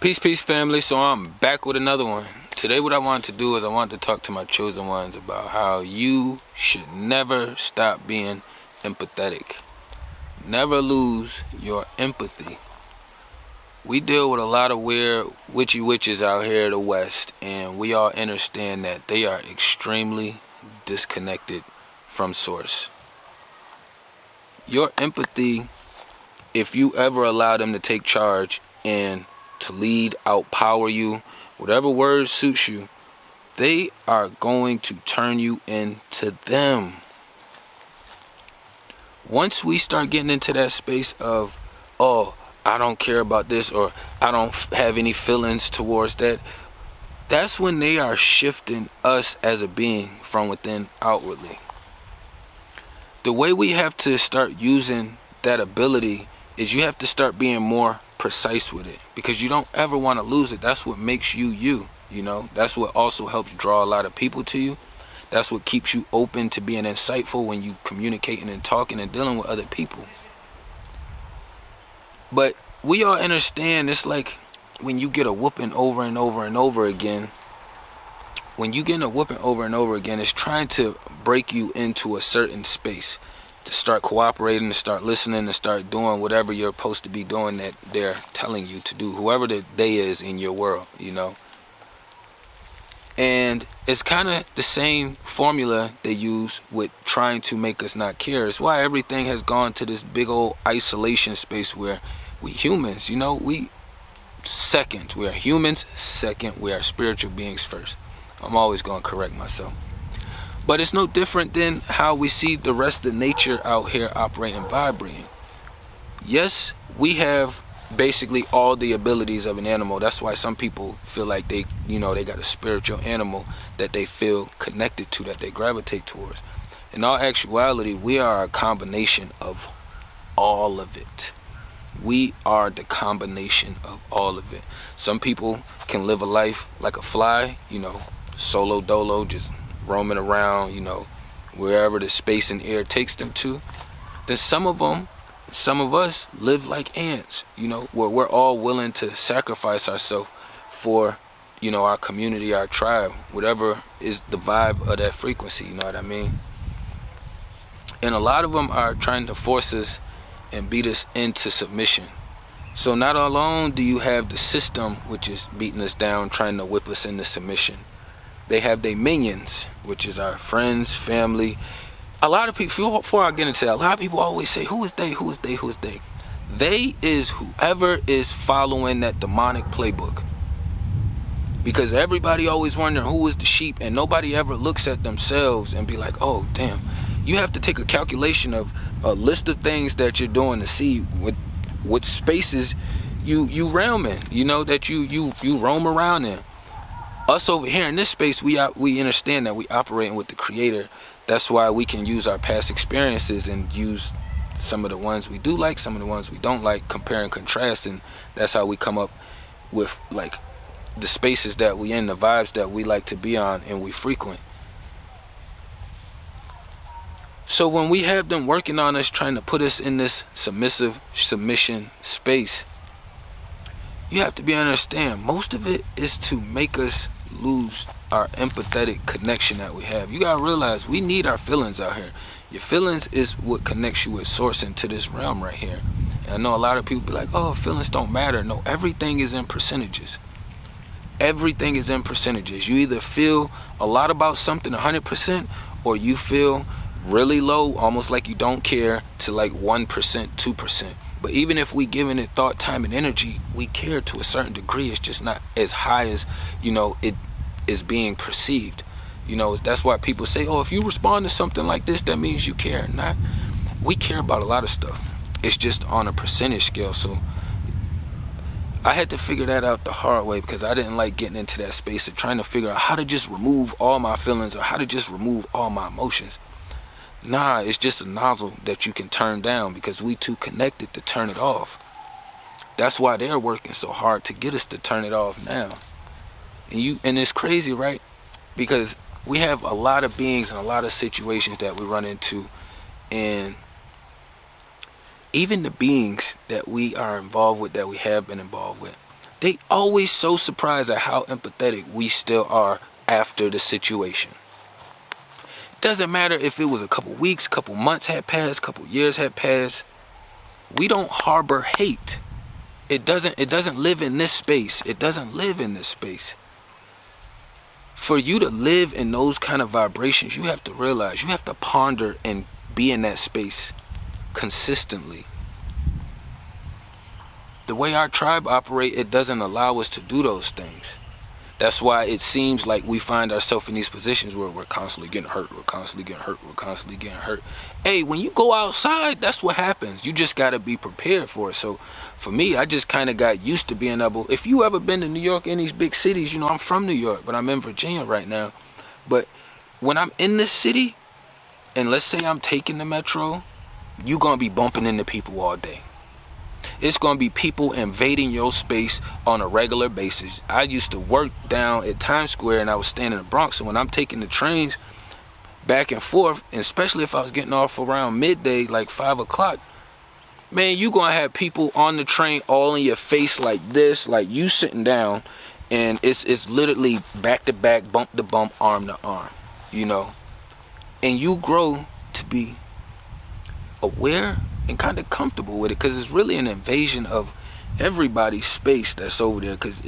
Peace, family. So I'm back with another one. Today what I want to do is I want to talk to my chosen ones about how you should never stop being empathetic. Never lose your empathy. We deal with a lot of weird witchy witches out here in the West, and we all understand that they are extremely disconnected from source. Your empathy, if you ever allow them to take charge and to lead, outpower you, whatever word suits you, they are going to turn you into them. Once we start getting into that space of, oh, I don't care about this, or I don't have any feelings towards that, that's when they are shifting us as a being from within outwardly. The way we have to start using that ability is you have to start being more precise with it, because you don't ever want to lose it. That's what makes you, you know. That's what also helps draw a lot of people to you. That's what keeps you open to being insightful when you communicating and talking and dealing with other people. But we all understand it's like when you get a whooping over and over and over again. When you get a whooping over and over again, it's trying to break you into a certain space, to start cooperating, to start listening, to start doing whatever you're supposed to be doing that they're telling you to do, whoever the they is in your world, you know. And it's kind of the same formula they use with trying to make us not care. It's why everything has gone to this big old isolation space where we humans, you know, we are humans second, we are spiritual beings first. I'm always going to correct myself. But it's no different than how we see the rest of nature out here operating, vibrating. Yes, we have basically all the abilities of an animal. That's why some people feel like they got a spiritual animal that they feel connected to, that they gravitate towards. In all actuality, we are a combination of all of it. We are the combination of all of it. Some people can live a life like a fly, solo dolo, just roaming around, wherever the space and air takes them to. Then some of us live like ants, where we're all willing to sacrifice ourselves for, our community, our tribe, whatever is the vibe of that frequency, you know what I mean? And a lot of them are trying to force us and beat us into submission. So not alone do you have the system, which is beating us down, trying to whip us into submission. They have their minions, which is our friends, family. A lot of people, before I get into that, a lot of people always say, who is they, who is they, who is they? They is whoever is following that demonic playbook. Because everybody always wondering who is the sheep, and nobody ever looks at themselves and be like, oh, damn. You have to take a calculation of a list of things that you're doing to see what spaces you realm in, that you roam around in. Us over here in this space, we understand that we operating with the Creator. That's why we can use our past experiences and use some of the ones we do like, some of the ones we don't like, compare and contrast, and that's how we come up with like the spaces that we in, the vibes that we like to be on and we frequent. So when we have them working on us, trying to put us in this submission space, you have to understand, most of it is to make us lose our empathetic connection that we have. You gotta realize we need our feelings out here. Your feelings is what connects you with source into this realm right here. And I know a lot of people be like, oh, feelings don't matter. No, everything is in percentages. Everything is in percentages. You either feel a lot about something 100%, or you feel really low, almost like you don't care, to like 1%, 2%. But even if we giving it thought, time, and energy, we care to a certain degree. It's just not as high as, it is being perceived. That's why people say, oh, if you respond to something like this, that means you care. We care about a lot of stuff. It's just on a percentage scale. So I had to figure that out the hard way, because I didn't like getting into that space of trying to figure out how to just remove all my feelings or how to just remove all my emotions. Nah, it's just a nozzle that you can turn down, because we too connected to turn it off. That's why they're working so hard to get us to turn it off now. And it's crazy, right? Because we have a lot of beings and a lot of situations that we run into, and even the beings that we are involved with, that we have been involved with, they always so surprised at how empathetic we still are after the situation. It doesn't matter if it was a couple weeks, couple months had passed, couple years had passed. We don't harbor hate. It doesn't live in this space. It doesn't live in this space. For you to live in those kind of vibrations, you have to realize, you have to ponder and be in that space consistently. The way our tribe operate, it doesn't allow us to do those things. That's why it seems like we find ourselves in these positions where we're constantly getting hurt, we're constantly getting hurt, we're constantly getting hurt. Hey, when you go outside, that's what happens. You just got to be prepared for it. So for me, I just kind of got used to being able, if you ever been to New York, in these big cities, you know, I'm from New York, but I'm in Virginia right now. But when I'm in this city, and let's say I'm taking the metro, you're going to be bumping into people all day. It's going to be people invading your space on a regular basis. I used to work down at Times Square, and I was staying in the Bronx. So when I'm taking the trains back and forth, and especially if I was getting off around midday, like 5 o'clock, man, you going to have people on the train all in your face like this, like you sitting down, and it's literally back to back, bump to bump, arm to arm, you know. And you grow to be aware and kind of comfortable with it, because it's really an invasion of everybody's space that's over there. Because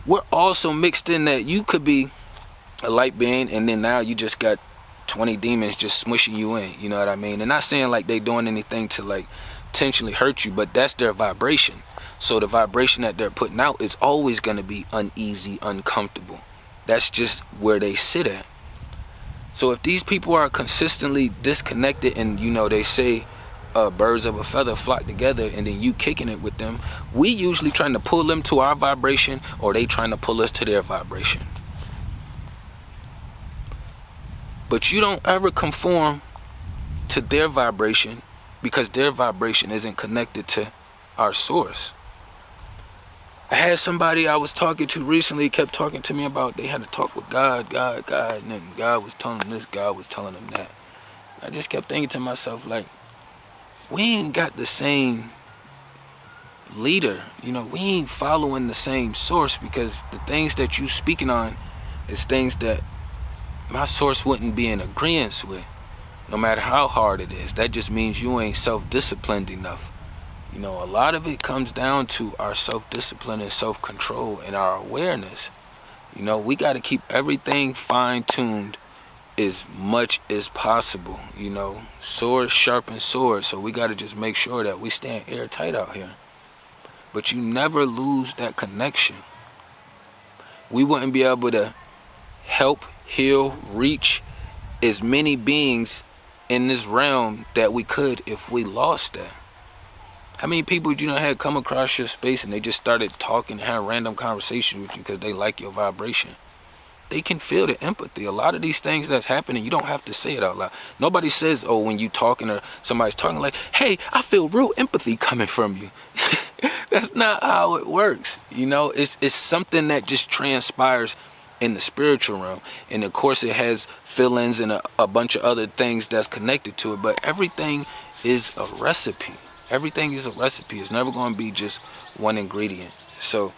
we're also mixed in that you could be a light being, and then now you just got 20 demons just smushing you in, you know what I mean? And not saying like they doing anything to like intentionally hurt you, but that's their vibration. So the vibration that they're putting out is always going to be uneasy, uncomfortable. That's just where they sit at. So if these people are consistently disconnected, and you know, they say birds of a feather flock together, and then you kicking it with them, we usually trying to pull them to our vibration, or they trying to pull us to their vibration. But you don't ever conform to their vibration, because their vibration isn't connected to our source. I had somebody I was talking to recently kept talking to me about they had to talk with God, and then God was telling them this, God was telling them that. I just kept thinking to myself, like, we ain't got the same leader, you know, we ain't following the same source, because the things that you speaking on is things that my source wouldn't be in agreement with, no matter how hard it is. That just means you ain't self-disciplined enough. You know, a lot of it comes down to our self-discipline and self-control and our awareness. You know, we got to keep everything fine-tuned as much as possible. You know, sword sharpens sword, so we got to just make sure that we stand airtight out here. But you never lose that connection. We wouldn't be able to help, heal, reach as many beings in this realm that we could if we lost that. How many people you know had come across your space and they just started talking, had random conversations with you because they like your vibration? They can feel the empathy. A lot of these things that's happening, you don't have to say it out loud. Nobody says, oh, when you talking or somebody's talking, like, hey, I feel real empathy coming from you. That's not how it works. You know, it's something that just transpires in the spiritual realm. And of course it has feelings and a bunch of other things that's connected to it. But everything is a recipe. Everything is a recipe. It's never going to be just one ingredient. So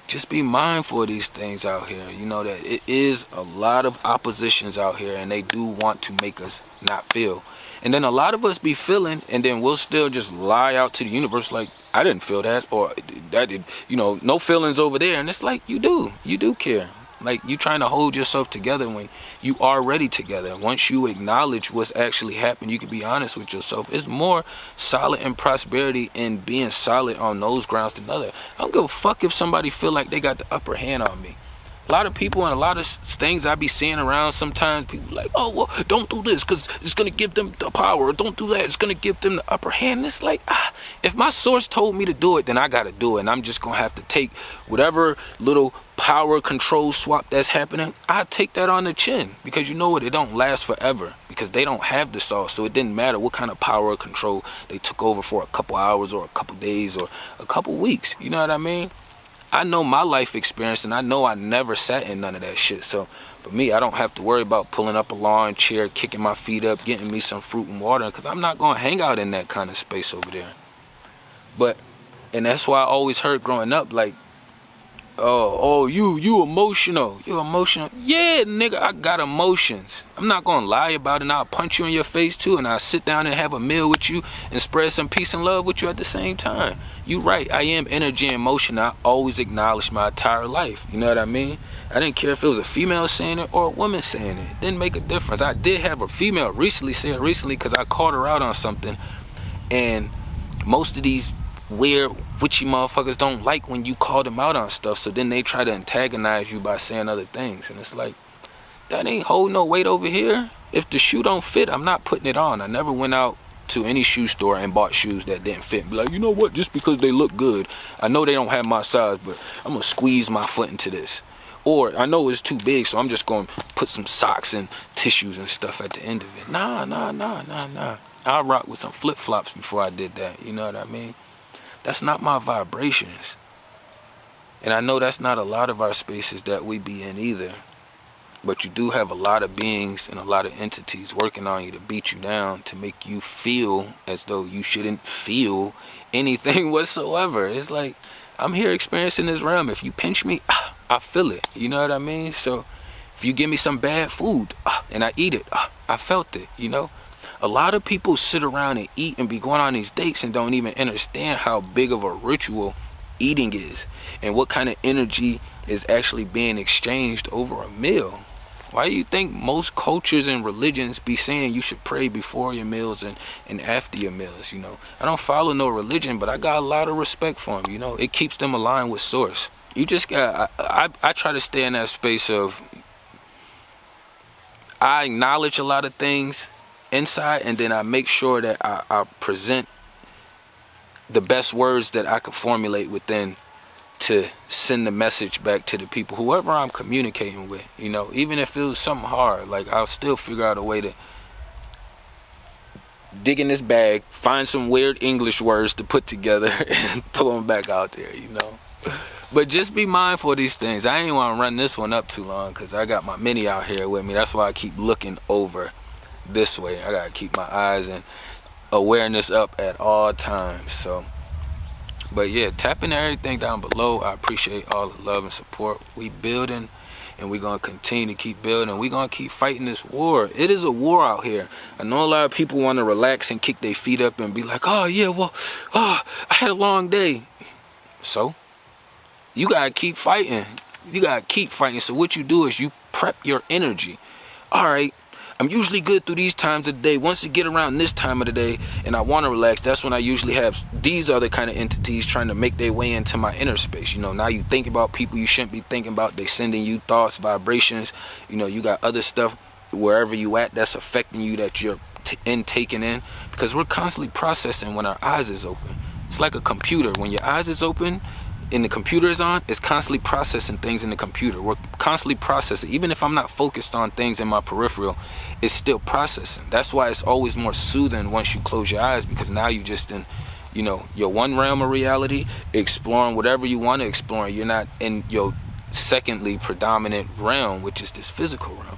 just be mindful of these things out here. You know that it is a lot of oppositions out here, and they do want to make us not feel. And then a lot of us be feeling, and then we'll still just lie out to the universe like, I didn't feel that, or that, you know, no feelings over there. And it's like, you do care. Like, you trying to hold yourself together when you are already together. Once you acknowledge what's actually happened, you can be honest with yourself. It's more solid in prosperity and being solid on those grounds than other. I don't give a fuck if somebody feel like they got the upper hand on me. A lot of people and a lot of things I be seeing around, sometimes people like, oh, well, don't do this because it's going to give them the power. Or don't do that. It's going to give them the upper hand. And it's like, if my source told me to do it, then I got to do it. And I'm just going to have to take whatever little power control swap that's happening. I take that on the chin, because you know what? It don't last forever, because they don't have the sauce. So it didn't matter what kind of power or control they took over for a couple hours or a couple days or a couple weeks. You know what I mean? I know my life experience, and I know I never sat in none of that shit. So for me, I don't have to worry about pulling up a lawn chair, kicking my feet up, getting me some fruit and water, because I'm not going to hang out in that kind of space over there. But And that's why I always heard growing up, like, you emotional. You emotional? Yeah, nigga, I got emotions. I'm not gonna lie about it, and I'll punch you in your face too, and I'll sit down and have a meal with you and spread some peace and love with you at the same time. You right, I am energy and emotion. I always acknowledge my entire life. You know what I mean? I didn't care if it was a female saying it or a woman saying it. It didn't make a difference. I did have a female recently say it because I called her out on something, and most of these weird witchy motherfuckers don't like when you call them out on stuff, so then they try to antagonize you by saying other things, and it's like, that ain't hold no weight over here. If the shoe don't fit, I'm not putting it on. I never went out to any shoe store and bought shoes that didn't fit. Be like, you know what, just because they look good, I know they don't have my size, but I'm gonna squeeze my foot into this. Or I know it's too big, so I'm just gonna put some socks and tissues and stuff at the end of it. Nah. I rock with some flip-flops before I did that, you know what I mean? That's not my vibrations. And I know that's not a lot of our spaces that we be in either. But you do have a lot of beings and a lot of entities working on you to beat you down, to make you feel as though you shouldn't feel anything whatsoever. It's like, I'm here experiencing this realm. If you pinch me, I feel it. You know what I mean? So if you give me some bad food and I eat it, I felt it, you know? A lot of people sit around and eat and be going on these dates and don't even understand how big of a ritual eating is and what kind of energy is actually being exchanged over a meal. Why do you think most cultures and religions be saying you should pray before your meals and after your meals, you know? I don't follow no religion, but I got a lot of respect for them, you know? It keeps them aligned with source. You just got, I try to stay in that space of, I acknowledge a lot of things inside, and then I make sure that I present the best words that I could formulate within to send the message back to the people, whoever I'm communicating with, you know, even if it was something hard, like I'll still figure out a way to dig in this bag, find some weird English words to put together and throw them back out there, you know. But just be mindful of these things. I ain't want to run this one up too long because I got my mini out here with me. That's why I keep looking over this way. I gotta keep my eyes and awareness up at all times. So, but yeah, tap into everything down below. I appreciate all the love and support. We building, and we're gonna continue to keep building. We're gonna keep fighting this war. It is a war out here. I know a lot of people want to relax and kick their feet up and be like, oh yeah, well, I had a long day. So you gotta keep fighting. You gotta keep fighting. So what you do is you prep your energy. All right, I'm usually good through these times of the day. Once you get around this time of the day and I want to relax, that's when I usually have these other kind of entities trying to make their way into my inner space. You know, now you think about people you shouldn't be thinking about. They sending you thoughts, vibrations. You know, you got other stuff wherever you at that's affecting you that you're taking in, because we're constantly processing when our eyes is open. It's like a computer. When your eyes is open and the computer is on, it's constantly processing things in the computer. We're constantly processing. Even if I'm not focused on things in my peripheral, it's still processing. That's why it's always more soothing once you close your eyes, because now you just in, you know, your one realm of reality, exploring whatever you want to explore. You're not in your secondly predominant realm, which is this physical realm.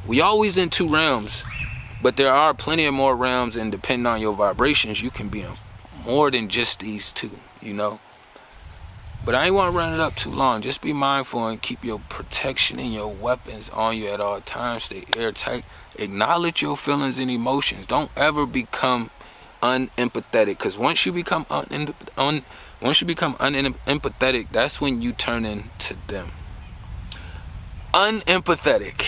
We always in two realms, but there are plenty of more realms, and depending on your vibrations, you can be in more than just these two, you know. But I ain't want to run it up too long. Just be mindful and keep your protection and your weapons on you at all times. Stay airtight. Acknowledge your feelings and emotions. Don't ever become unempathetic, because once you become unempathetic, that's when you turn into them. Unempathetic.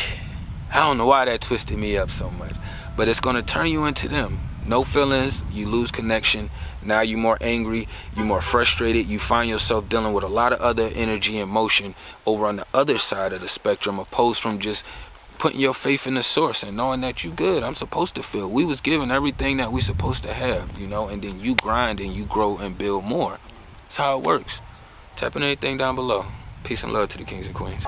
I don't know why that twisted me up so much, but it's going to turn you into them. No feelings, you lose connection. Now you're more angry, you're more frustrated. You find yourself dealing with a lot of other energy and emotion over on the other side of the spectrum, opposed from just putting your faith in the source and knowing that you good. I'm supposed to feel. We was given everything that we supposed to have, you know, and then you grind and you grow and build more. That's how it works. Tap in anything down below. Peace and love to the kings and queens.